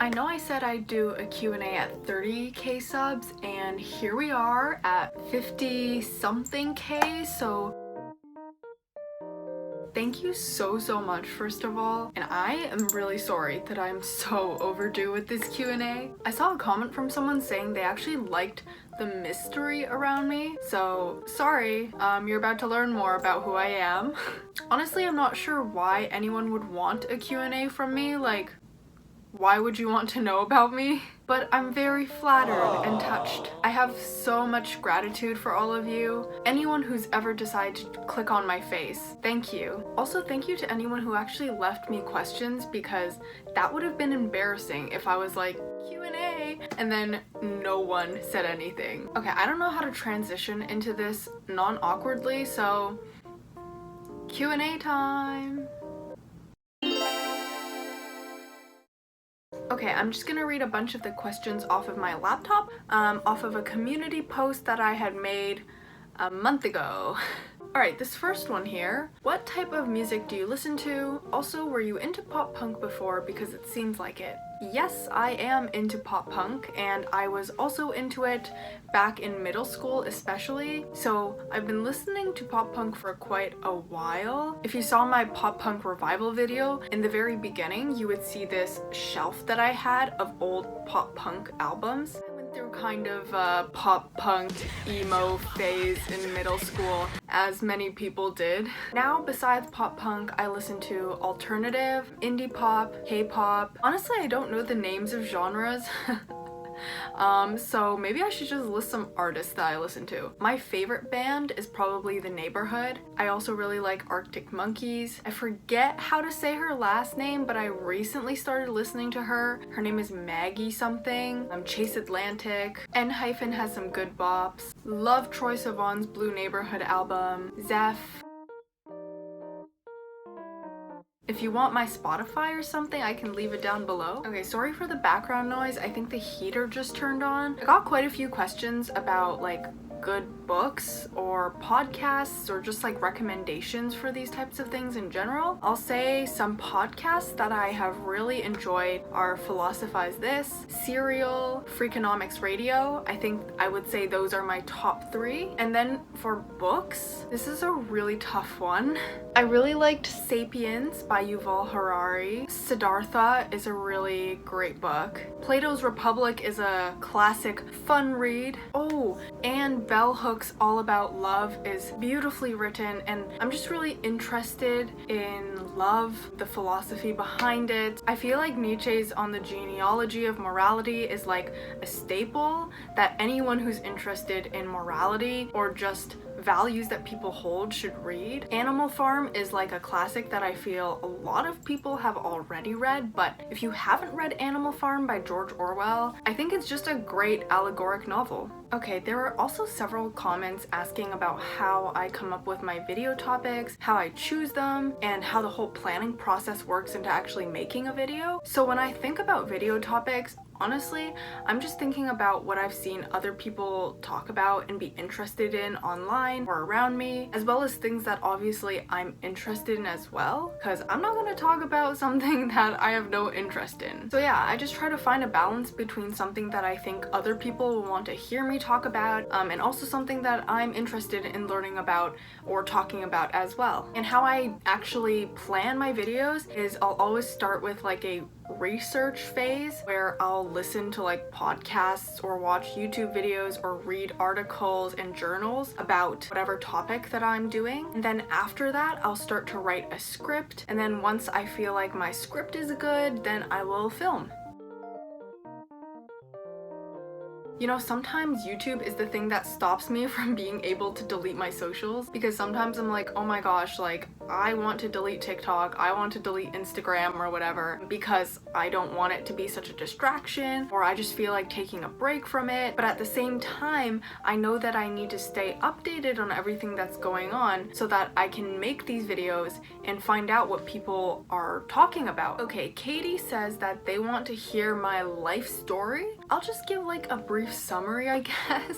I know I said I'd do a Q&A at 30k subs, and here we are at 50 something k, so thank you so much, first of all, and I am really sorry that I'm so overdue with this Q&A. I saw a comment from someone saying they actually liked the mystery around me, so sorry, you're about to learn more about who I am. Honestly, I'm not sure why anyone would want a Q&A from me, like, why would you want to know about me? But I'm very flattered and touched. I have so much gratitude for all of you. Anyone who's ever decided to click on my face, thank you. Also, thank you to anyone who actually left me questions, because that would have been embarrassing if I was like, Q&A, and then no one said anything. Okay, I don't know how to transition into this non-awkwardly, so Q&A time. Okay, I'm just gonna read a bunch of the questions off of my laptop, off of a community post that I had made a month ago. Alright, this first one here. What type of music do you listen to? Also, were you into pop punk before? Because it seems like it. Yes, I am into pop punk, and I was also into it back in middle school especially, so I've been listening to pop punk for quite a while. If you saw my pop punk revival video, in the very beginning you would see this shelf that I had of old pop punk albums. I went through kind of a pop punk emo phase in middle school, as many people did. Now, besides pop punk, I listen to alternative, indie pop, K-pop. Honestly, I don't know the names of genres. So maybe I should just list some artists that I listen to. My favorite band is probably The Neighborhood. I also really like Arctic Monkeys. I forget how to say her last name, but I recently started listening to her. Her name is Maggie something. Chase Atlantic. N- has some good bops. Love Troye Sivan's Blue Neighborhood album. Zeph. If you want my Spotify or something, I can leave it down below. Okay, sorry for the background noise. I think the heater just turned on. I got quite a few questions about like good books or podcasts or just like recommendations for these types of things in general. I'll say some podcasts that I have really enjoyed are Philosophize This, Serial, Freakonomics Radio. I think I would say those are my top 3. And then for books, this is a really tough one. I really liked Sapiens by Yuval Harari. Siddhartha is a really great book. Plato's Republic is a classic fun read. Oh, and Bell Hook's All About Love is beautifully written, and I'm just really interested in love, the philosophy behind it. I feel like Nietzsche's On the Genealogy of Morality is like a staple that anyone who's interested in morality or just values that people hold should read. Animal Farm is like a classic that I feel a lot of people have already read, but if you haven't read Animal Farm by George Orwell, I think it's just a great allegoric novel. Okay, there are also several comments asking about how I come up with my video topics, how I choose them, and how the whole planning process works into actually making a video. So when I think about video topics, honestly, I'm just thinking about what I've seen other people talk about and be interested in online or around me, as well as things that obviously I'm interested in as well, because I'm not going to talk about something that I have no interest in. So yeah, I just try to find a balance between something that I think other people will want to hear me talk about, and also something that I'm interested in learning about or talking about as well. And how I actually plan my videos is I'll always start with like a research phase where I'll listen to like podcasts or watch YouTube videos or read articles and journals about whatever topic that I'm doing. And then after that, I'll start to write a script. And then once I feel like my script is good, then I will film. You know, sometimes YouTube is the thing that stops me from being able to delete my socials, because sometimes I'm like, oh my gosh, like I want to delete TikTok, I want to delete Instagram or whatever, because I don't want it to be such a distraction, or I just feel like taking a break from it. But at the same time, I know that I need to stay updated on everything that's going on so that I can make these videos and find out what people are talking about. Okay, Katie says that they want to hear my life story. I'll just give like a brief summary, I guess.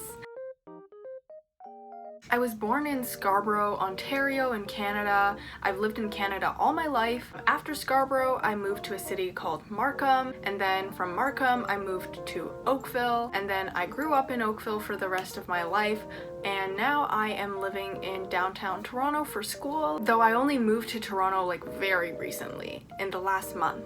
I was born in Scarborough, Ontario in Canada. I've lived in Canada all my life. After Scarborough, I moved to a city called Markham, and then from Markham, I moved to Oakville, and then I grew up in Oakville for the rest of my life, and now I am living in downtown Toronto for school, though I only moved to Toronto like very recently, in the last month.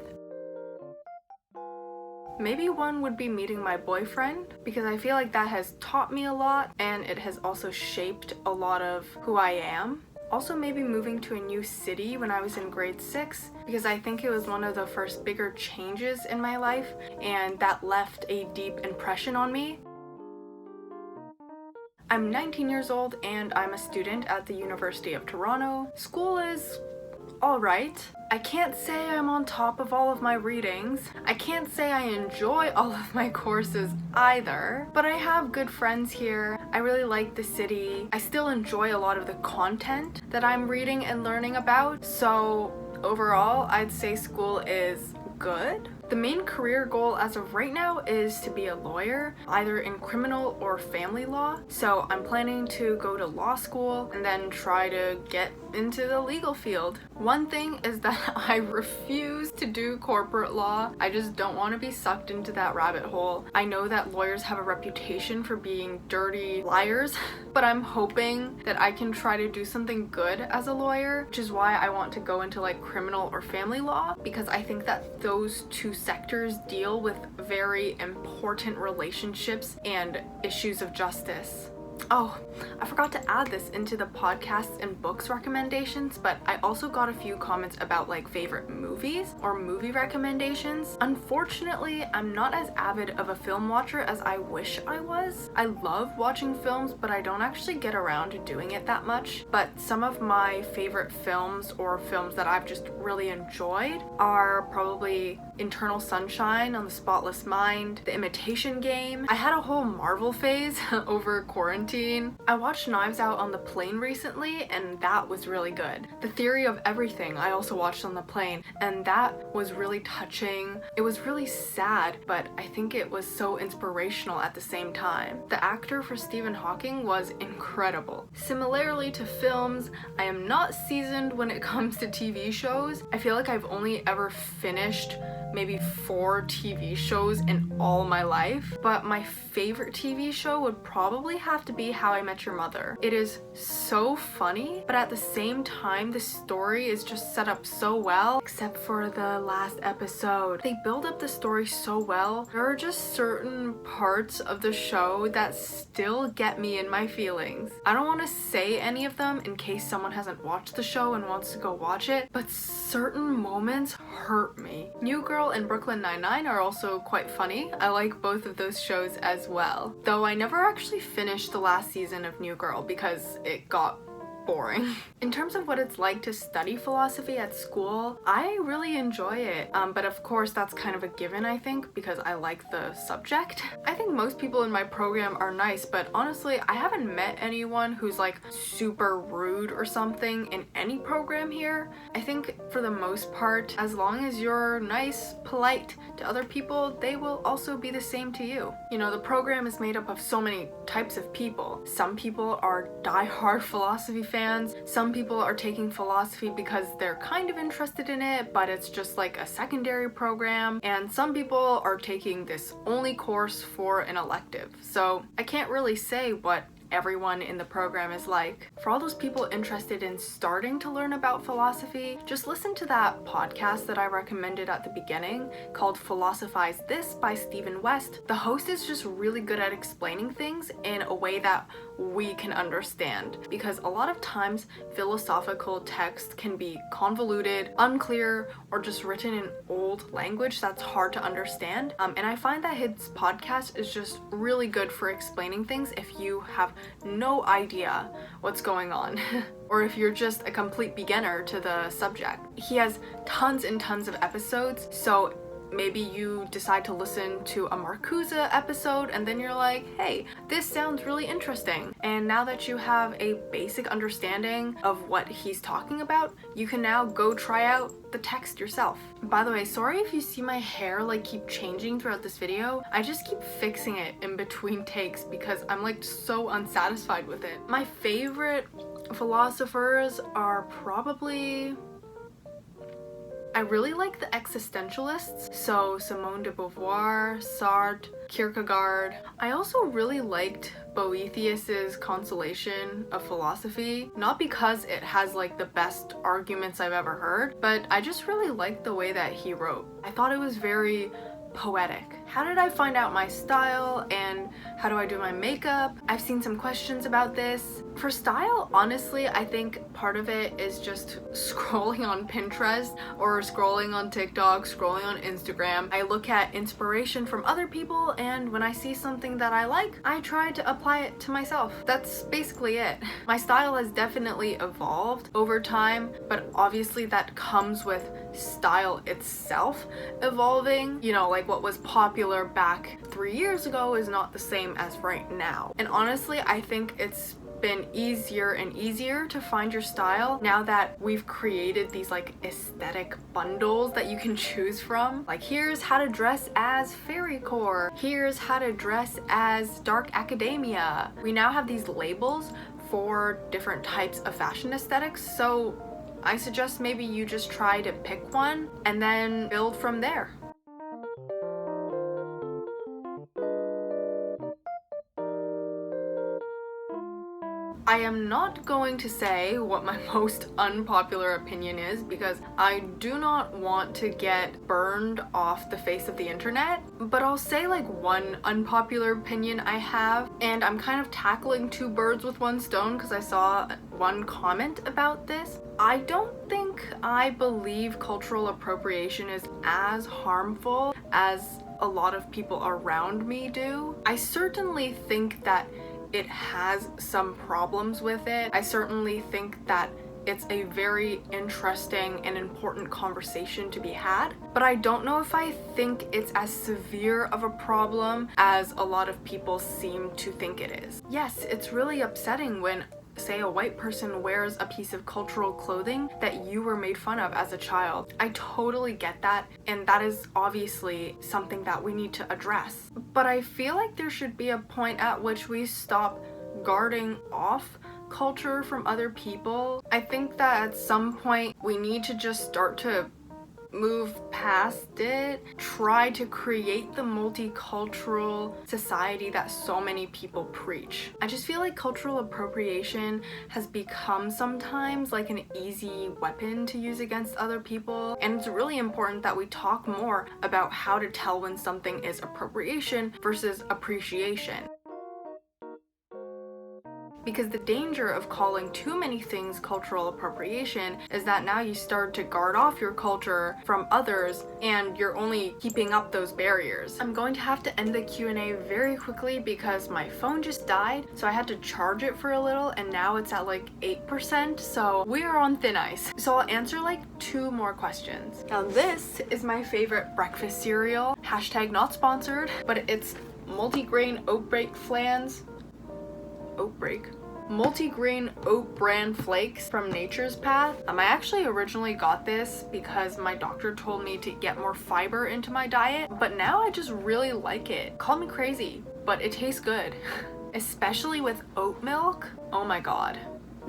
Maybe one would be meeting my boyfriend, because I feel like that has taught me a lot and it has also shaped a lot of who I am. Also maybe moving to a new city when I was in grade 6, because I think it was one of the first bigger changes in my life and that left a deep impression on me. I'm 19 years old and I'm a student at the University of Toronto. School is alright. I can't say I'm on top of all of my readings. I can't say I enjoy all of my courses either, but I have good friends here. I really like the city. I still enjoy a lot of the content that I'm reading and learning about. So overall, I'd say school is good. The main career goal as of right now is to be a lawyer, either in criminal or family law. So I'm planning to go to law school and then try to get into the legal field. One thing is that I refuse to do corporate law. I just don't want to be sucked into that rabbit hole. I know that lawyers have a reputation for being dirty liars, but I'm hoping that I can try to do something good as a lawyer, which is why I want to go into like criminal or family law, because I think that those two sectors deal with very important relationships and issues of justice. Oh, I forgot to add this into the podcasts and books recommendations, but I also got a few comments about like favorite movies or movie recommendations. Unfortunately, I'm not as avid of a film watcher as I wish I was. I love watching films, but I don't actually get around to doing it that much. But some of my favorite films or films that I've just really enjoyed are probably Eternal Sunshine on the Spotless Mind, The Imitation Game. I had a whole Marvel phase over quarantine. I watched Knives Out on the plane recently, and that was really good. The Theory of Everything I also watched on the plane, and that was really touching. It was really sad, but I think it was so inspirational at the same time. The actor for Stephen Hawking was incredible. Similarly to films, I am not seasoned when it comes to TV shows. I feel like I've only ever finished maybe 4 TV shows in all my life, but my favorite TV show would probably have to be How I Met Your Mother. It is so funny, but at the same time, the story is just set up so well, except for the last episode. They build up the story so well. There are just certain parts of the show that still get me in my feelings. I don't want to say any of them in case someone hasn't watched the show and wants to go watch it, but certain moments hurt me. New Girl and Brooklyn Nine-Nine are also quite funny. I like both of those shows as well. Though I never actually finished the last season of New Girl because it got boring. In terms of what it's like to study philosophy at school, I really enjoy it. But of course that's kind of a given, I think, because I like the subject. I think most people in my program are nice, but honestly, I haven't met anyone who's like super rude or something in any program here. I think for the most part, as long as you're nice, polite to other people, they will also be the same to you. You know, the program is made up of so many types of people. Some people are die-hard philosophy fans. Some people are taking philosophy because they're kind of interested in it, but it's just like a secondary program. And some people are taking this only course for an elective. So I can't really say what everyone in the program is like. For all those people interested in starting to learn about philosophy, just listen to that podcast that I recommended at the beginning called Philosophize This by Stephen West. The host is just really good at explaining things in a way that we can understand, because a lot of times philosophical text can be convoluted, unclear, or just written in old language that's hard to understand. And I find that his podcast is just really good for explaining things if you have no idea what's going on. Or if you're just a complete beginner to the subject. He has tons and tons of episodes, so maybe you decide to listen to a Marcuse episode and then you're like, hey, this sounds really interesting. And now that you have a basic understanding of what he's talking about, you can now go try out the text yourself. By the way, sorry if you see my hair like keep changing throughout this video. I just keep fixing it in between takes because I'm like so unsatisfied with it. My favorite philosophers are probably... I really like the existentialists, so Simone de Beauvoir, Sartre, Kierkegaard. I also really liked Boethius's Consolation of Philosophy, not because it has like the best arguments I've ever heard, but I just really liked the way that he wrote. I thought it was very poetic. How did I find out my style and how do I do my makeup? I've seen some questions about this. For style, honestly, I think part of it is just scrolling on Pinterest or scrolling on TikTok, scrolling on Instagram. I look at inspiration from other people, and when I see something that I like, I try to apply it to myself. That's basically it. My style has definitely evolved over time, but obviously that comes with style itself evolving. You know, like what was popular back 3 years ago is not the same as right now. And honestly, I think it's been easier and easier to find your style now that we've created these like aesthetic bundles that you can choose from. Like, here's how to dress as fairycore, here's how to dress as dark academia. We now have these labels for different types of fashion aesthetics, so I suggest maybe you just try to pick one and then build from there. I am not going to say what my most unpopular opinion is because I do not want to get burned off the face of the internet, but I'll say like one unpopular opinion I have, and I'm kind of tackling two birds with one stone because I saw one comment about this. I don't think I believe cultural appropriation is as harmful as a lot of people around me do. I certainly think that it has some problems with it. I certainly think that it's a very interesting and important conversation to be had, but I don't know if I think it's as severe of a problem as a lot of people seem to think it is. Yes, it's really upsetting when, say, a white person wears a piece of cultural clothing that you were made fun of as a child. I totally get that, and that is obviously something that we need to address. But I feel like there should be a point at which we stop guarding off culture from other people. I think that at some point we need to just start to move past it, try to create the multicultural society that so many people preach. I just feel like cultural appropriation has become sometimes like an easy weapon to use against other people, and it's really important that we talk more about how to tell when something is appropriation versus appreciation. Because the danger of calling too many things cultural appropriation is that now you start to guard off your culture from others and you're only keeping up those barriers. I'm going to have to end the Q&A very quickly because my phone just died, so I had to charge it for a little and now it's at like 8%, so we are on thin ice. So I'll answer like 2 more questions. Now this is my favorite breakfast cereal, hashtag not sponsored, but it's multigrain oatbreak flans. Multigrain oat bran flakes from Nature's Path. I actually originally got this because my doctor told me to get more fiber into my diet, but now I just really like it. Call me crazy, but it tastes good. Especially with oat milk. Oh my god.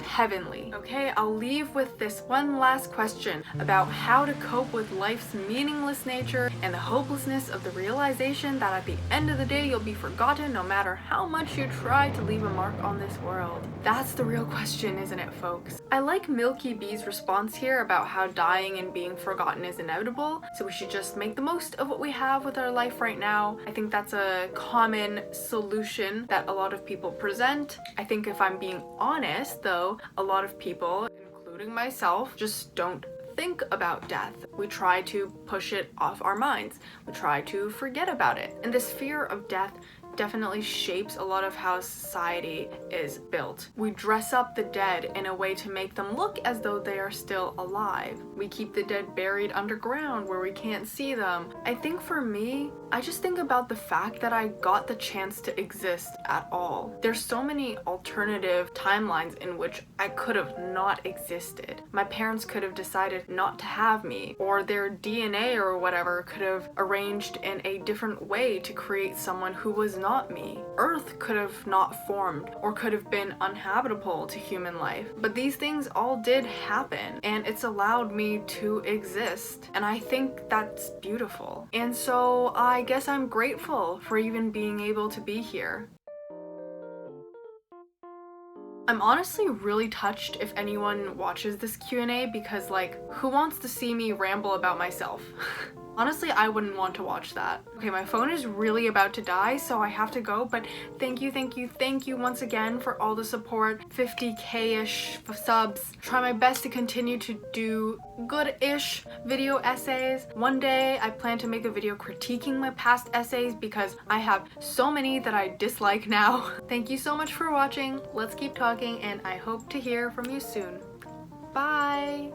Heavenly. Okay, I'll leave with this one last question about how to cope with life's meaningless nature and the hopelessness of the realization that at the end of the day you'll be forgotten no matter how much you try to leave a mark on this world. That's the real question, isn't it, folks? I like Milky B's response here about how dying and being forgotten is inevitable, so we should just make the most of what we have with our life right now. I think that's a common solution that a lot of people present. I think if I'm being honest, though, a lot of people, including myself, just don't think about death. We try to push it off our minds. We try to forget about it. And this fear of death definitely shapes a lot of how society is built. We dress up the dead in a way to make them look as though they are still alive. We keep the dead buried underground where we can't see them. I think for me, I just think about the fact that I got the chance to exist at all. There's so many alternative timelines in which I could have not existed. My parents could have decided not to have me, or their DNA or whatever could have arranged in a different way to create someone who was not me. Earth could have not formed or could have been uninhabitable to human life. But these things all did happen, and it's allowed me to exist. And I think that's beautiful. And so I guess I'm grateful for even being able to be here. I'm honestly really touched if anyone watches this Q&A because, like, who wants to see me ramble about myself? Honestly, I wouldn't want to watch that. Okay, my phone is really about to die, so I have to go, but thank you once again for all the support. 50k-ish subs. Try my best to continue to do good-ish video essays. One day, I plan to make a video critiquing my past essays because I have so many that I dislike now. Thank you so much for watching. Let's keep talking, and I hope to hear from you soon. Bye!